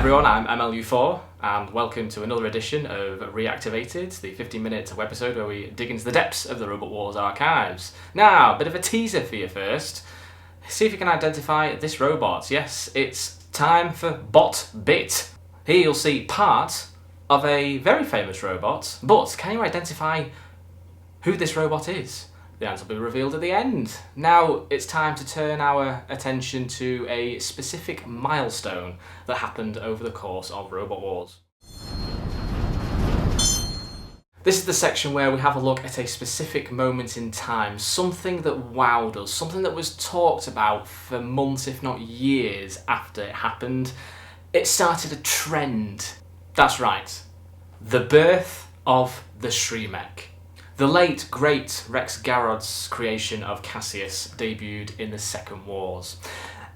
everyone, I'm MLU4 and welcome to another edition of Reactivated, the 15-minute episode where we dig into the depths of the Robot Wars archives. Now, a bit of a teaser for you first. See if you can identify this robot. Yes, it's time for Bot Bit. Here you'll see part of a very famous robot, but can you identify who this robot is? The answer will be revealed at the end. Now it's time to turn our attention to a specific milestone that happened over the course of Robot Wars. This is the section where we have a look at a specific moment in time, something that wowed us, something that was talked about for months if not years after it happened. It started a trend. That's right, the birth of the Shremek. The late, great Rex Garod's creation of Cassius debuted in the Second Wars.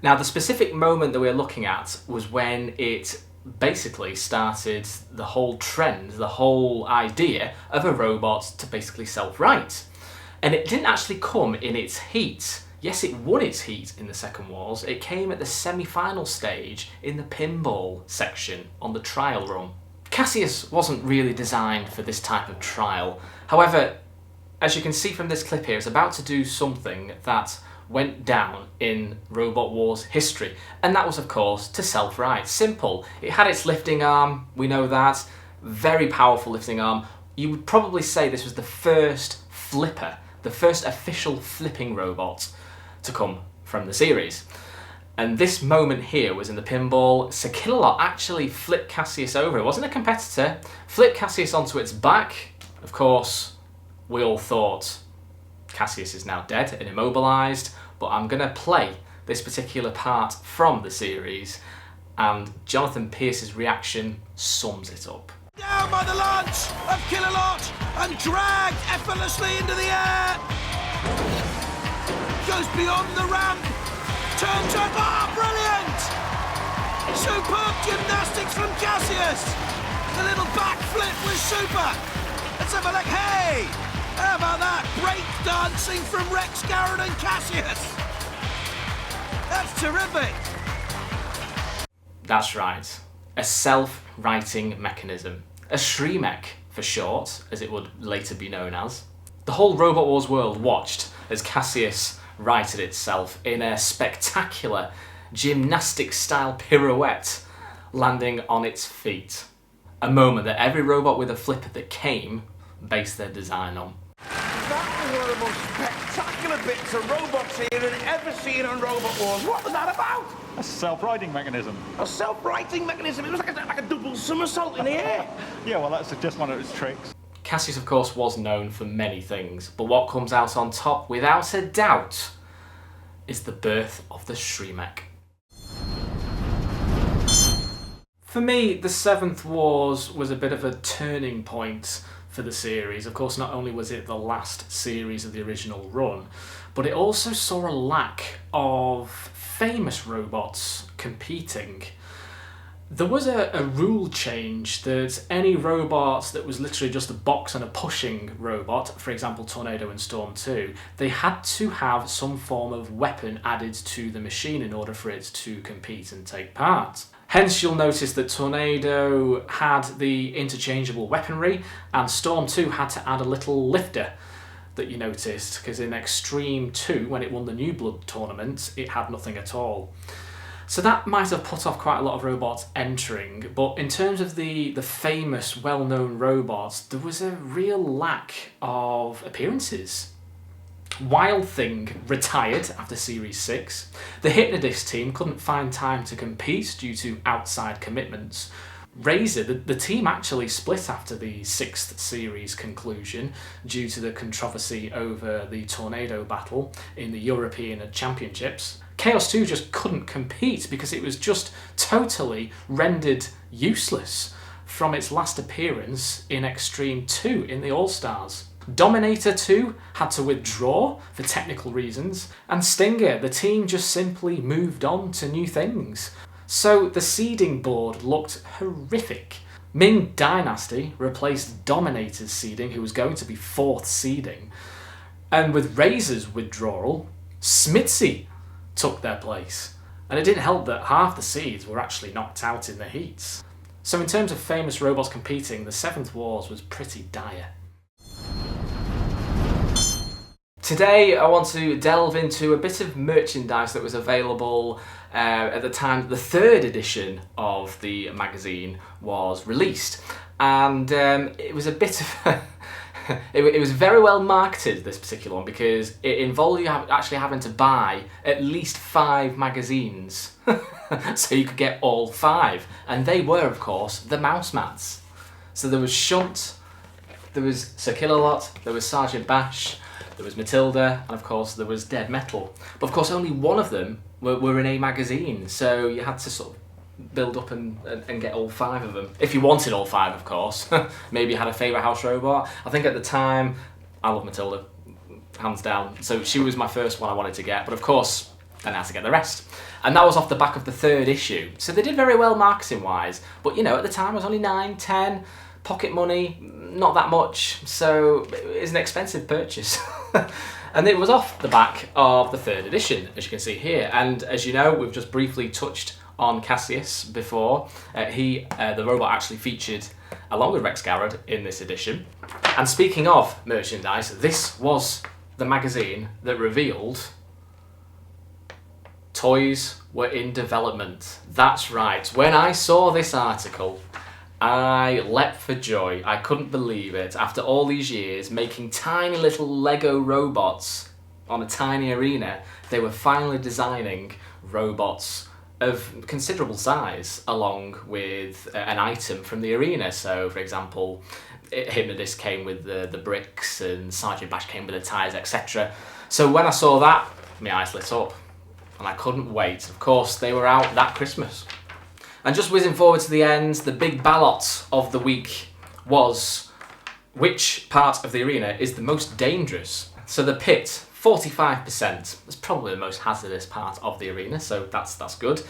Now, the specific moment that we're looking at was when it basically started the whole trend, the whole idea of a robot to basically self-right. And it didn't actually come in its heat. Yes, it won its heat in the Second Wars. It came at the semi-final stage in the pinball section on the trial run. Cassius wasn't really designed for this type of trial. However, as you can see from this clip here, it's about to do something that went down in Robot Wars history. And that was, of course, to self-right. Simple. It had its lifting arm, we know that. Very powerful lifting arm. You would probably say this was the first flipper, the first official flipping robot to come from the series. And this moment here was in the pinball. Sir Killalot actually flipped Cassius over. It wasn't a competitor. Flipped Cassius onto its back. Of course, we all thought Cassius is now dead and immobilised, but I'm going to play this particular part from the series, and Jonathan Pierce's reaction sums it up. Down by the launch of Killalot and dragged effortlessly into the air. Goes beyond the ramp. Turns up, brilliant! Superb gymnastics from Cassius! The little backflip was super! Let's have a look, hey! How about that? Break dancing from Rex Garrett and Cassius! That's terrific! That's right. A self-righting mechanism. A Shremek, for short, as it would later be known as. The whole Robot Wars world watched as Cassius righted itself in a spectacular gymnastic-style pirouette, landing on its feet. A moment that every robot with a flipper that came based their design on. That was one of the most spectacular bits of robot series I've ever seen on Robot Wars. What was that about? A self-righting mechanism. A self-righting mechanism. It was like a double somersault in the air. Yeah, well, that's just one of its tricks. Cassius, of course, was known for many things, but what comes out on top, without a doubt, is the birth of the Shremek. For me, the Seventh Wars was a bit of a turning point for the series. Of course, not only was it the last series of the original run, but it also saw a lack of famous robots competing. There was a rule change that any robot that was literally just a box and a pushing robot, for example Tornado and Storm 2, they had to have some form of weapon added to the machine in order for it to compete and take part. Hence you'll notice that Tornado had the interchangeable weaponry and Storm 2 had to add a little lifter that you noticed, because in Extreme 2, when it won the New Blood tournament, it had nothing at all. So that might have put off quite a lot of robots entering, but in terms of the famous, well-known robots, there was a real lack of appearances. Wild Thing retired after Series 6. The Hypnodisc team couldn't find time to compete due to outside commitments. Razor, the team actually split after the 6th series conclusion due to the controversy over the Tornado battle in the European Championships. Chaos 2 just couldn't compete because it was just totally rendered useless from its last appearance in Extreme 2 in the All-Stars. Dominator 2 had to withdraw for technical reasons, and Stinger, the team just simply moved on to new things. So the seeding board looked horrific. Ming Dynasty replaced Dominator's seeding, who was going to be 4th seeding, and with Razor's withdrawal, Smitzy took their place. And it didn't help that half the seeds were actually knocked out in the heats. So in terms of famous robots competing, the Seventh Wars was pretty dire. Today I want to delve into a bit of merchandise that was available at the time the third edition of the magazine was released. And it was a bit of it was very well marketed, this particular one, because it involved you actually having to buy at least 5 magazines so you could get all 5. And they were, of course, the mouse mats. So there was Shunt, there was Sir Killalot, there was Sergeant Bash, there was Matilda, and of course there was Dead Metal. But of course only one of them were in a magazine, so you had to sort of build up and get all 5 of them. If you wanted all 5, of course. Maybe you had a favourite house robot. I think at the time, I love Matilda, hands down. So she was my first one I wanted to get, but of course, then I had to get the rest. And that was off the back of the third issue. So they did very well marketing-wise, but you know, at the time it was only 9, 10, pocket money, not that much, so it was an expensive purchase. And it was off the back of the third edition, as you can see here. And as you know, we've just briefly touched on Cassius before. The robot actually featured along with Rex Garrod in this edition. And speaking of merchandise, this was the magazine that revealed toys were in development. That's right. When I saw this article, I leapt for joy. I couldn't believe it. After all these years making tiny little Lego robots on a tiny arena, they were finally designing robots of considerable size along with an item from the arena. So for example, Hypnodisc came with the bricks and Sergeant Bash came with the tyres, etc. So when I saw that, my eyes lit up and I couldn't wait. Of course, they were out that Christmas. And just whizzing forward to the end, the big ballot of the week was which part of the arena is the most dangerous. So the pit, 45%. That's probably the most hazardous part of the arena, so that's good.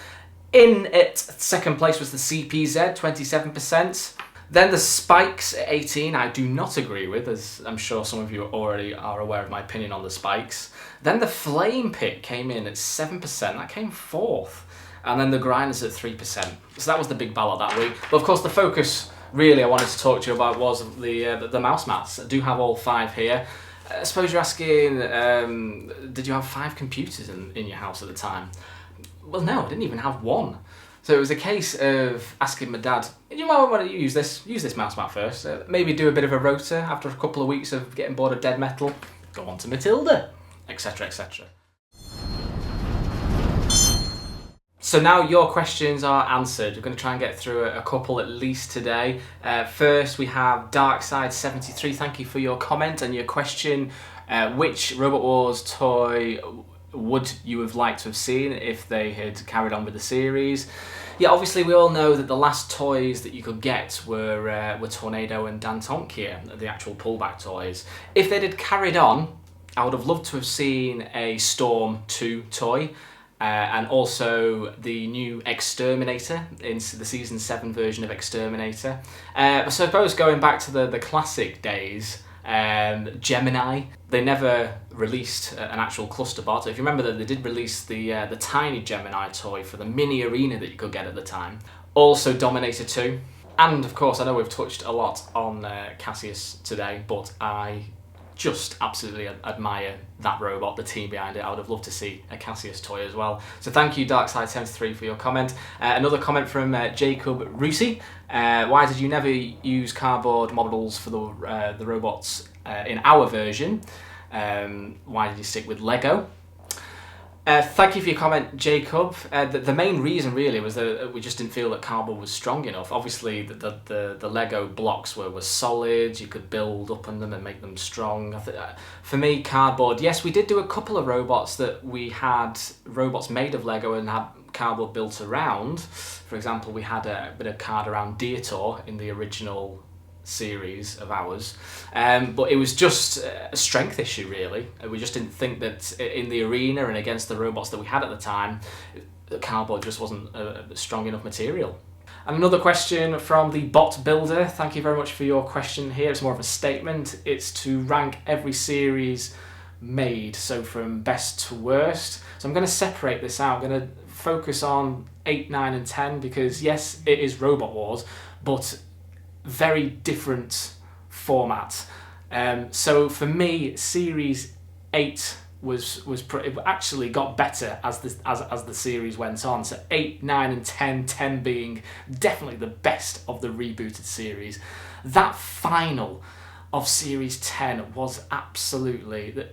In at second place was the CPZ, 27%. Then the spikes at 18, I do not agree with, as I'm sure some of you already are aware of my opinion on the spikes. Then the flame pit came in at 7%, that came fourth. And then the grinders at 3%. So that was the big ballot that week. But of course the focus really I wanted to talk to you about was the mouse mats. I do have all 5 here. I suppose you're asking, did you have 5 computers in your house at the time? Well, no, I didn't even have 1. So it was a case of asking my dad, you might want to use this mouse mat first. Maybe do a bit of a rotor after a couple of weeks of getting bored of Dead Metal. Go on to Matilda, etc, etc. So now your questions are answered. We're going to try and get through a couple at least today. First we have Darkside73. Thank you for your comment and your question. Which Robot Wars toy would you have liked to have seen if they had carried on with the series? Yeah, obviously we all know that the last toys that you could get were Tornado and Dan Tonkia, the actual pullback toys. If they'd carried on, I would have loved to have seen a Storm 2 toy. And also the new Exterminator in the Season 7 version of Exterminator. I suppose going back to the classic days, Gemini, they never released an actual cluster bot. If you remember that they did release the tiny Gemini toy for the mini arena that you could get at the time. Also Dominator 2. And of course, I know we've touched a lot on Cassius today, but I just absolutely admire that robot, the team behind it. I would have loved to see a Cassius toy as well. So thank you Darkside73 for your comment. Another comment from Jacob Rusi. Why did you never use cardboard models for the robots in our version? Why did you stick with Lego? Thank you for your comment, Jacob. The main reason really was that we just didn't feel that cardboard was strong enough. Obviously the Lego blocks were solid, you could build up on them and make them strong. For me, cardboard, yes, we did do a couple of robots that we had robots made of Lego and had cardboard built around. For example, we had a bit of card around Dietor in the original series of ours, but it was just a strength issue really. We just didn't think that in the arena and against the robots that we had at the time, the cardboard just wasn't a strong enough material. And another question from the bot builder. Thank you very much for your question here. It's more of a statement. It's to rank every series made, so from best to worst. So I'm going to separate this out. I'm going to focus on 8, 9 and 10 because yes, it is Robot Wars, but very different format. So for me, Series 8 it actually got better as the series went on. So 8, 9 and 10 being definitely the best of the rebooted series. That final of Series 10 was absolutely,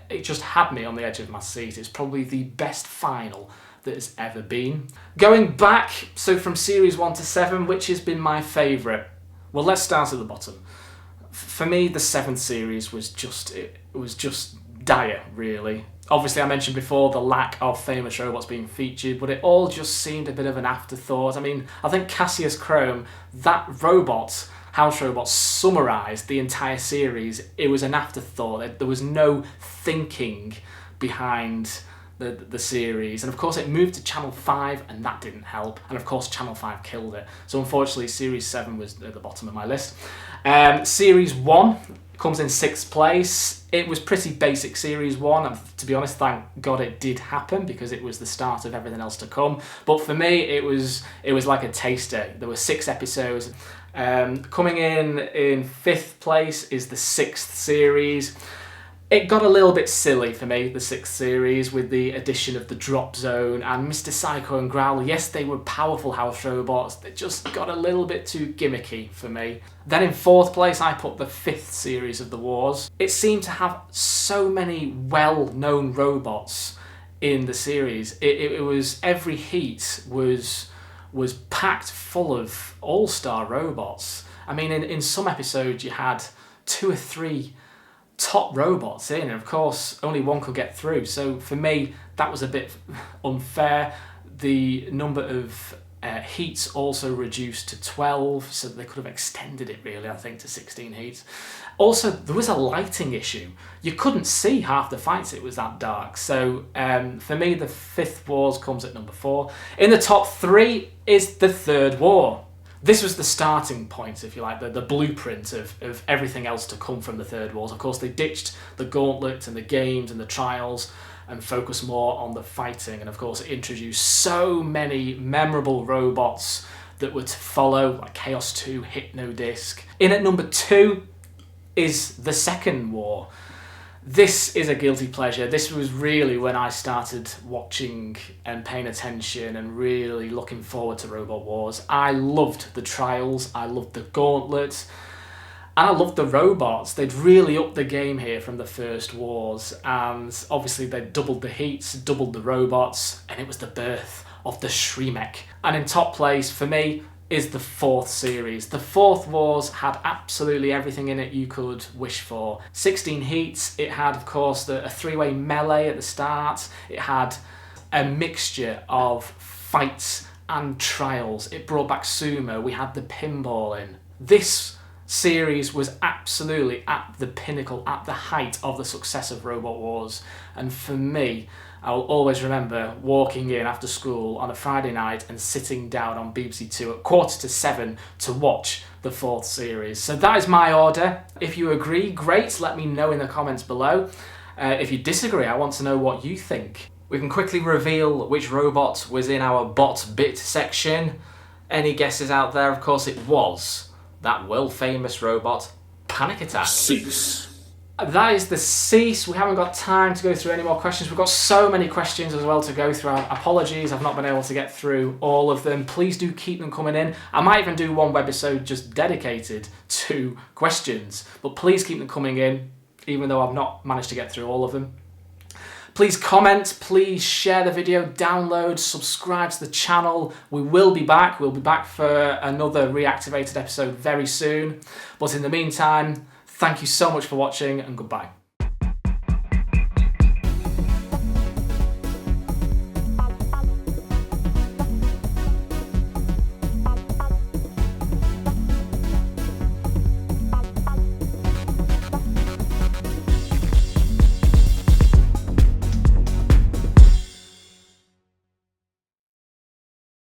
it just had me on the edge of my seat. It's probably the best final that has ever been. Going back, so from Series 1 to 7, which has been my favourite? Well, let's start at the bottom. For me, the 7th series was just dire, really. Obviously, I mentioned before the lack of famous robots being featured, but it all just seemed a bit of an afterthought. I mean, I think Cassius Chrome, that robot, house robot, summarised the entire series. It was an afterthought. There was no thinking behind the series, and of course it moved to Channel 5 and that didn't help, and of course Channel 5 killed it. So unfortunately Series 7 was at the bottom of my list. Series 1 comes in 6th place. It was pretty basic Series 1, and to be honest, thank God it did happen because it was the start of everything else to come. But for me, it was like a taster. There were 6 episodes. Coming in 5th place is the 6th series. It got a little bit silly for me, the 6th series, with the addition of the Drop Zone and Mr. Psycho and Growl. Yes, they were powerful house robots. They just got a little bit too gimmicky for me. Then in 4th place, I put the 5th series of the Wars. It seemed to have so many well-known robots in the series. It was, every heat was packed full of all-star robots. I mean, in some episodes, you had 2 or 3 top robots in, and of course only one could get through. So for me, that was a bit unfair. The number of heats also reduced to 12, so they could have extended it really, I think, to 16 heats. Also, there was a lighting issue. You couldn't see half the fights, it was that dark. So for me, the 5th Wars comes at number 4. In the top 3 is the 3rd War. This was the starting point, if you like, the blueprint of everything else to come from the 3rd Wars. Of course, they ditched the gauntlet and the games and the trials and focused more on the fighting. And of course, it introduced so many memorable robots that were to follow, like Chaos 2, Hypnodisc. In at number 2 is the 2nd War. This is a guilty pleasure. This was really when I started watching and paying attention and really looking forward to Robot Wars. I loved the trials, I loved the gauntlet, and I loved the robots. They'd really upped the game here from the first Wars, and obviously they'd doubled the heats, doubled the robots, and it was the birth of the Shremek. And in top place, for me, is the 4th series. The 4th Wars had absolutely everything in it you could wish for. 16 heats, it had of course a 3-way melee at the start, it had a mixture of fights and trials, it brought back sumo, we had the pinball in. This series was absolutely at the pinnacle, at the height of the success of Robot Wars, and for me, I will always remember walking in after school on a Friday night and sitting down on BBC Two at 6:45 to watch the 4th series. So that is my order. If you agree, great, let me know in the comments below. If you disagree, I want to know what you think. We can quickly reveal which robot was in our bot bit section. Any guesses out there? Of course it was that world famous robot, Panic Attack. Cease. That is the Cease. We haven't got time to go through any more questions. We've got so many questions as well to go through. Apologies, I've not been able to get through all of them. Please do keep them coming in. I might even do one webisode just dedicated to questions, but please keep them coming in, even though I've not managed to get through all of them. Please comment, please share the video, download, subscribe to the channel. We will be back. We'll be back for another Reactivated episode very soon. But in the meantime, thank you so much for watching, and goodbye.